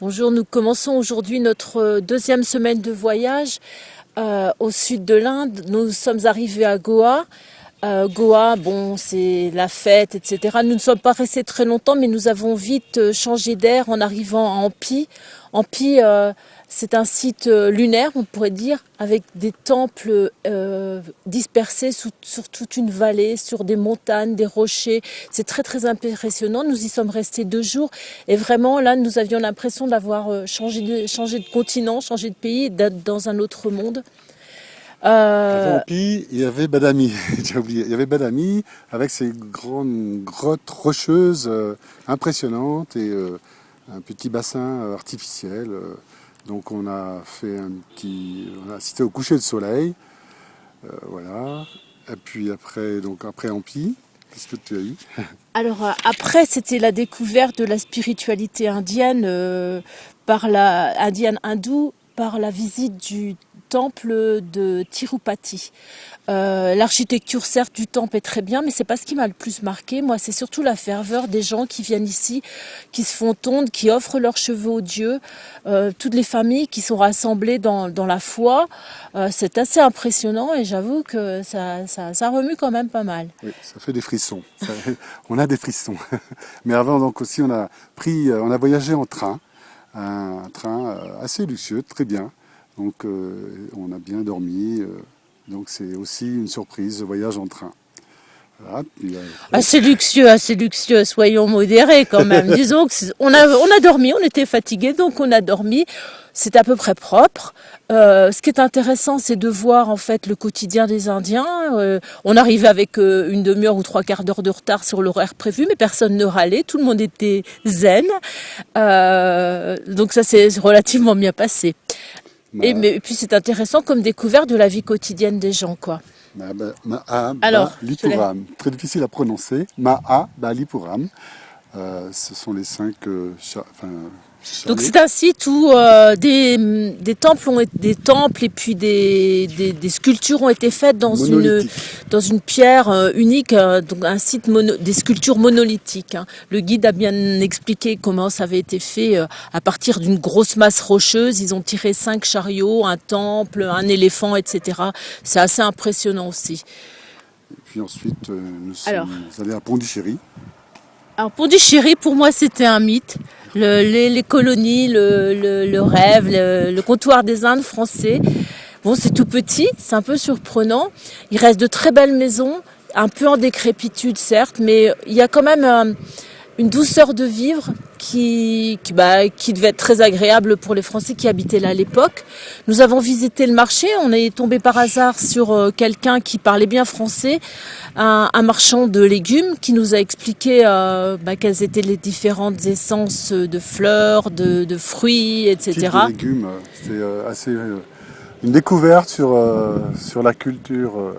Bonjour, nous commençons aujourd'hui notre deuxième semaine de voyage au sud de l'Inde. Nous sommes arrivés à Goa. Goa, bon, c'est la fête, etc. Nous ne sommes pas restés très longtemps, mais nous avons vite changé d'air en arrivant à Hampi. Hampi, c'est un site lunaire, on pourrait dire, avec des temples dispersés sur toute une vallée, sur des montagnes, des rochers. C'est très très impressionnant. Nous y sommes restés 2 jours et vraiment là, nous avions l'impression d'avoir changé de continent, changé de pays, d'être dans un autre monde. Avant Euh, Hampi, il y avait Badami, j'ai oublié. Il y avait Badami avec ses grandes grottes rocheuses impressionnantes et un petit bassin artificiel. Donc on a fait on a assisté au coucher de soleil, voilà. Et puis après Hampi, qu'est-ce que tu as eu? Alors après, c'était la découverte de la spiritualité indienne par la indienne hindoue par la visite du temple de Tirupati. L'architecture certes du temple est très bien, mais c'est pas ce qui m'a le plus marqué. Moi, c'est surtout la ferveur des gens qui viennent ici, qui se font tondre, qui offrent leurs cheveux aux dieux, toutes les familles qui sont rassemblées dans la foi. C'est assez impressionnant et j'avoue que ça remue quand même pas mal. Oui, ça fait des frissons. On a des frissons. Mais avant, donc aussi, on a voyagé en train, un train assez luxueux, très bien. Donc on a bien dormi. Donc c'est aussi une surprise, le voyage en train. Voilà, puis, Assez luxueux, soyons modérés quand même. Disons que on a dormi, on était fatigués, donc on a dormi. C'est à peu près propre. Ce qui est intéressant, c'est de voir en fait le quotidien des Indiens. On arrivait avec une demi-heure ou 3/4 d'heure de retard sur l'horaire prévu, mais personne ne râlait, tout le monde était zen. Donc ça s'est relativement bien passé. ma, Et puis c'est intéressant comme découverte de la vie quotidienne des gens, quoi. Alors, je te laisse. Balipuram, très difficile à prononcer. Maha Balipuram. Ce sont les 5 Donc chalets c'est un site où des temples et puis des sculptures ont été faites monolithiques. dans une pierre unique, donc un site des sculptures monolithiques. Hein. Le guide a bien expliqué comment ça avait été fait à partir d'une grosse masse rocheuse. Ils ont tiré 5 chariots, un temple, un éléphant, etc. C'est assez impressionnant aussi. Et puis ensuite, nous Alors, sommes allés à Pondichéry. Pondichéry, pour moi, c'était un mythe. Les colonies, le rêve, le comptoir des Indes français. Bon, c'est tout petit, c'est un peu surprenant. Il reste de très belles maisons, un peu en décrépitude, certes, mais il y a quand même une douceur de vivre qui devait être très agréable pour les Français qui habitaient là à l'époque. Nous avons visité le marché, on est tombé par hasard sur quelqu'un qui parlait bien français, un marchand de légumes qui nous a expliqué quelles étaient les différentes essences de fleurs, de fruits, Type etc. de légumes, c'était assez une découverte sur la culture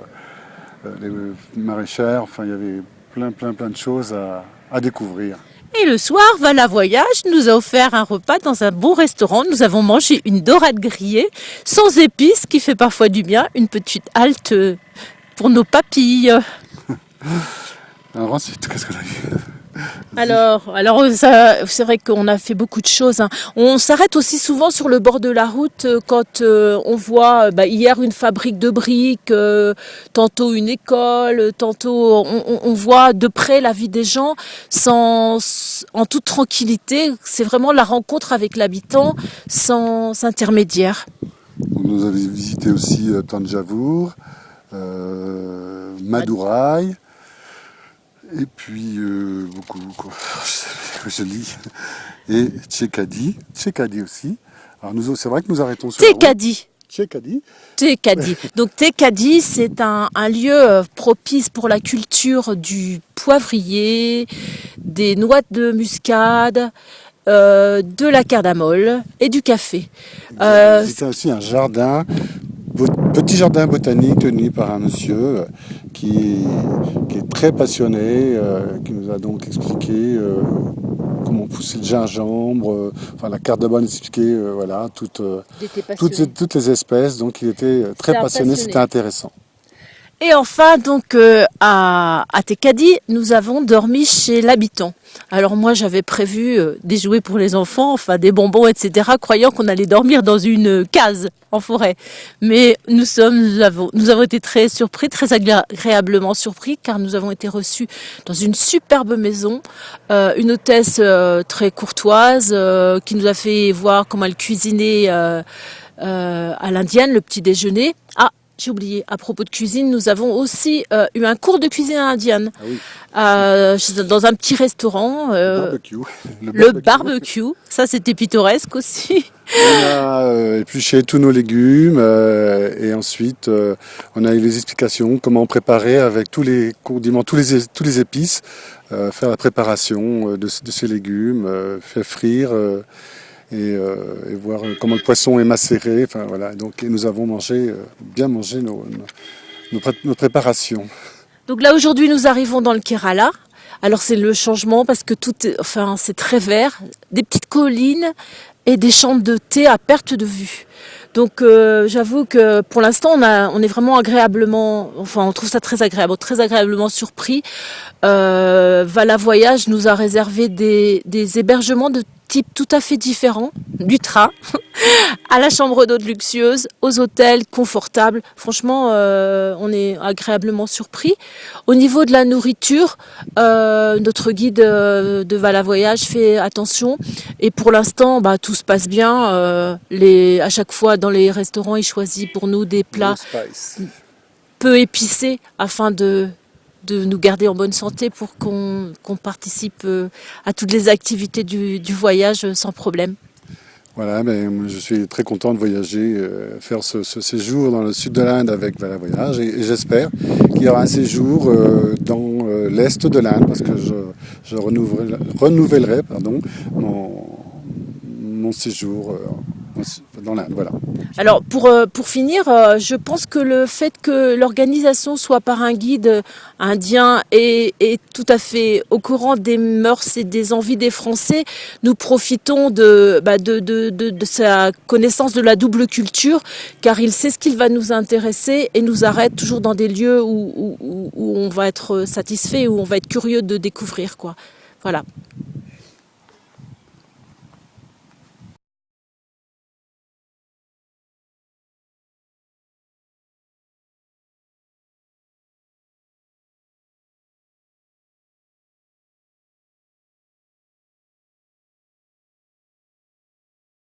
les maraîchères. Enfin, il y avait plein de choses à découvrir. Et le soir, Vala Voyage nous a offert un repas dans un bon restaurant. Nous avons mangé une dorade grillée, sans épices, qui fait parfois du bien, une petite halte pour nos papilles. Alors ensuite, qu'est-ce qu'on a vu? Alors c'est vrai qu'on a fait beaucoup de choses. Hein. On s'arrête aussi souvent sur le bord de la route quand on voit hier une fabrique de briques, tantôt une école, tantôt on voit de près la vie des gens en toute tranquillité. C'est vraiment la rencontre avec l'habitant sans intermédiaire. On nous avait visité aussi Thanjavur, Madurai, et puis beaucoup, quoi. Je lis. Et Tchekadi aussi. Alors c'est vrai que nous arrêtons sur la route. Tekadi. Tchekadi. Tekadi. Donc Tekadi, c'est un lieu propice pour la culture du poivrier, des noix de muscade, de la cardamome et du café. Euh, C'était aussi un petit jardin botanique tenu par un monsieur qui est très passionné, qui nous a donc expliqué comment pousser le gingembre, enfin la cardamome expliqué, voilà, il était passionné. toutes les espèces. Donc il était très C'était un passionné, passionné. c'était intéressant. Et enfin, donc, à Tekadi, nous avons dormi chez l'habitant. Alors moi, j'avais prévu des jouets pour les enfants, enfin des bonbons, etc., croyant qu'on allait dormir dans une case en forêt. Mais nous avons été très surpris, très agréablement surpris, car nous avons été reçus dans une superbe maison, une hôtesse très courtoise, qui nous a fait voir comment elle cuisinait à l'indienne le petit déjeuner. Ah, j'ai oublié, à propos de cuisine, nous avons aussi eu un cours de cuisine indienne dans un petit restaurant. Barbecue. Le barbecue, ça c'était pittoresque aussi. On a épluché tous nos légumes et ensuite on a eu les explications comment préparer avec tous les condiments, tous les épices, faire la préparation de ces légumes, faire frire. Et voir comment le poisson est macéré. Enfin, voilà. Donc, nous avons bien mangé nos préparations. Donc là, aujourd'hui, nous arrivons dans le Kerala. Alors, c'est le changement parce que c'est très vert, des petites collines et des champs de thé à perte de vue. Donc, j'avoue que pour l'instant, on est vraiment on trouve ça très agréablement surpris. Vala Voyage nous a réservé des hébergements de type tout à fait différent, du train à la chambre d'hôte luxueuse, aux hôtels confortables. Franchement, on est agréablement surpris. Au niveau de la nourriture, notre guide de Vala Voyage fait attention et pour l'instant, tout se passe bien. À chaque fois dans les restaurants, il choisit pour nous des plats peu épicés afin de nous garder en bonne santé pour qu'on participe à toutes les activités du voyage sans problème. Voilà, je suis très content de voyager, faire ce séjour dans le sud de l'Inde avec Vala Voyage et j'espère qu'il y aura un séjour dans l'est de l'Inde parce que je renouvellerai mon séjour dans l'Inde. Voilà. Alors pour finir, je pense que le fait que l'organisation soit par un guide indien est tout à fait au courant des mœurs et des envies des Français. Nous profitons de sa connaissance de la double culture, car il sait ce qu'il va nous intéresser et nous arrête toujours dans des lieux où on va être satisfait, où on va être curieux de découvrir, quoi. Voilà.